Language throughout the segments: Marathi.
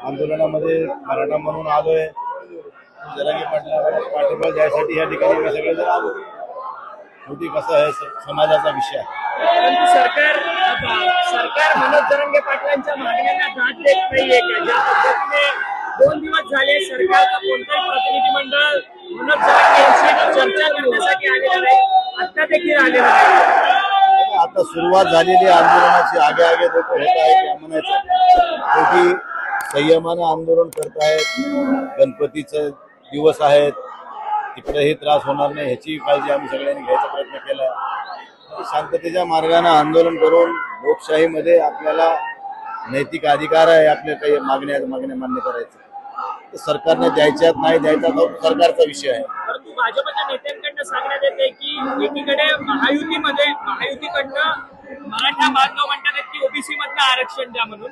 आंदोलनामध्ये मराठा म्हणून आलोय, जरांगे पाटलांना पाठिंबा द्यायसाठी या ठिकाणी मी सगळे जण आलो. शेवटी कसं आहे, समाजाचा विषय आहे. परंतु सरकार मनोज जरांगे पाटलांच्या मागण्यांना दाद देत नाहीये का? ज्या पद्धतीने 2 दिवस झाले सरकारचं कोणतंही प्रतिनिधी मंडळ मनोज जरांगे यांची चर्चा करण्यासाठी आलेलं नाही, आता देखील आलेलं नाही. आता सुरुवात झालेली आंदोलनाची आगे आगे लोक होत आहेत म्हणायचं. शेवटी संयमानं आंदोलन करतायत. गणपतीचे दिवस आहेत, तिकडेही त्रास होणार नाही ह्याची काळजी आम्ही सगळ्यांनी घ्यायचा प्रयत्न केला. शांततेच्या मार्गाने आंदोलन करून लोकशाहीमध्ये आपल्याला नैतिक अधिकार आहे आपल्या काही मागण्या मान्य करायचं. तर सरकारने द्यायच्यात नाही द्यायचा तो सरकारचा विषय आहे. परंतु भाजपच्या नेत्यांकडनं सांगण्यात येते की एकीकडे महायुतीकडनं मराठा बांधव म्हणतात की ओबीसी मधलं आरक्षण द्या म्हणून.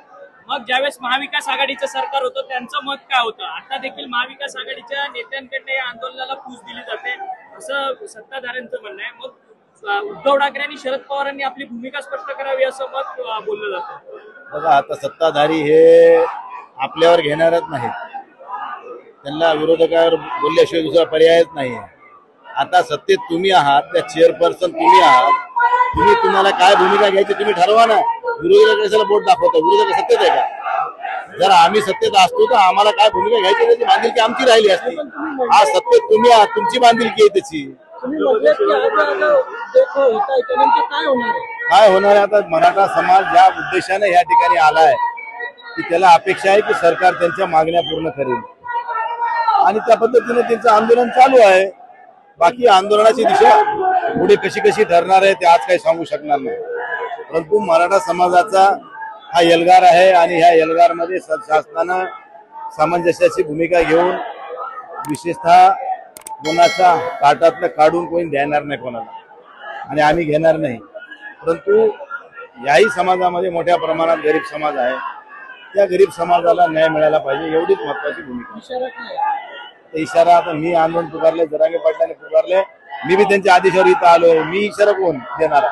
मग ज्यावेळेस महाविकास आघाडीचं सरकार होतं त्यांचं मत काय होतं? आता देखील महाविकास आघाडीच्या नेत्यांकडनं या आंदोलनाला फूस दिली जाते असं सत्ताधाऱ्यांचं म्हणणं आहे. मग उद्धव ठाकरे आणि शरद पवारांनी आपली भूमिका स्पष्ट करावी असं मत बोललं जातं. बघा, आता सत्ताधारी हे आपल्यावर घेणारच नाहीत. त्यांना विरोधकावर बोलल्याशिवाय दुसरा पर्यायच नाही. आता सत्तेत तुम्ही आहात, त्या चेअरपर्सन तुम्ही आहात. तुम्हाला काय भूमिका घ्यायची तुम्ही ठरवा ना. विरोधक कशाला बोट दाखवता? विरोधक सत्तेत आहे का? जर आम्ही सत्तेत असतो तर आम्हाला काय भूमिका घ्यायची त्याची बांधिलकी आमची राहिली असती. आज सत्तेत तुम्ही आहात, तुमची बांधिलकी आहे त्याची. काय होणार आहे आता? मराठा समाज ज्या उद्देशाने या ठिकाणी आलाय की त्याला अपेक्षा आहे की सरकार त्यांच्या मागण्या पूर्ण करेल आणि त्या पद्धतीने त्यांचं आंदोलन चालू आहे. बाकी आंदोलनाची दिशा पुढे कशी कशी ठरणार आहे ते आज काही सांगू शकणार नाही. परंतु मराठा समाजाचा हा एल्गार आहे आणि ह्या एल्गारमध्ये शासनानं सामंजस्याची भूमिका घेऊन विशेषतः कोणाचा काटातलं काढून कोणी देणार नाही कोणाला आणि आम्ही घेणार नाही. परंतु याही समाजामध्ये मोठ्या प्रमाणात गरीब समाज आहे. त्या गरीब समाजाला न्याय मिळाला पाहिजे एवढीच महत्वाची भूमिका. इशारा आता मी आंदोलन पुकारले, जरांगे पाटलांनी पुकारले, मी बी त्यांच्या आदेशावर इथं आलोय. मी इशारा कोण देणार?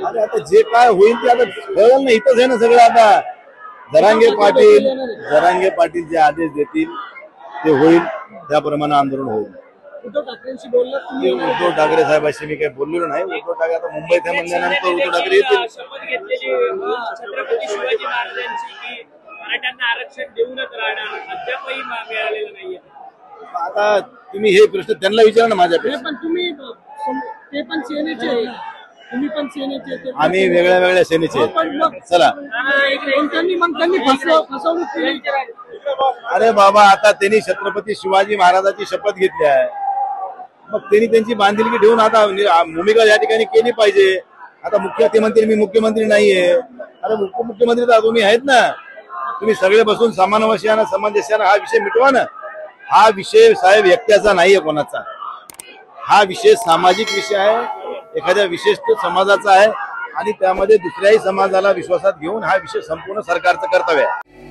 अरे आता जे काय होईल ते आता कळलं ना, इथंच आहे ना सगळं. आता जरांगे पाटील जे आदेश देतील ते होईल, त्याप्रमाणे आंदोलन होईल. उद्धव ठाकरे साहेबांशी मी काही बोललेलो नाही. उद्धव ठाकरे आता मुंबईत आहे म्हणल्यानंतर उद्धव ठाकरे येतील. छत्रपती शिवाजी महाराजांची मराठ्यांना आरक्षण देऊनच राहणार, अद्यापही मिळालेलं नाहीये. आता तुम्ही हे प्रश्न त्यांना विचारा ना माझ्यापेक्षा. आम्ही वेगळ्या वेगळ्या सेनेचे आहेत. चला. अरे बाबा, आता त्यांनी छत्रपती शिवाजी महाराजांची शपथ घेतली आहे. मग त्यांनी त्यांची बांधिलकी ठेवून आता भूमिका या ठिकाणी केली पाहिजे. आता मुख्यमंत्री मी मुख्यमंत्री नाहीये. अरे मुख्यमंत्री तर तुम्ही आहेत ना. तुम्ही सगळे बसून सामंजस्यानं सामंजस्यानं हा विषय मिटवा ना. हा विषय साहेब एकट्याचा नाहीये कोणाचा. हा विषय सामाजिक विषय आहे, एखाद्या विशिष्ट समाजाचा आहे आणि त्यामध्ये दुसऱ्याही समाजाला विश्वासात घेऊन हा विषय संपूर्ण सरकारचं कर्तव्य आहे.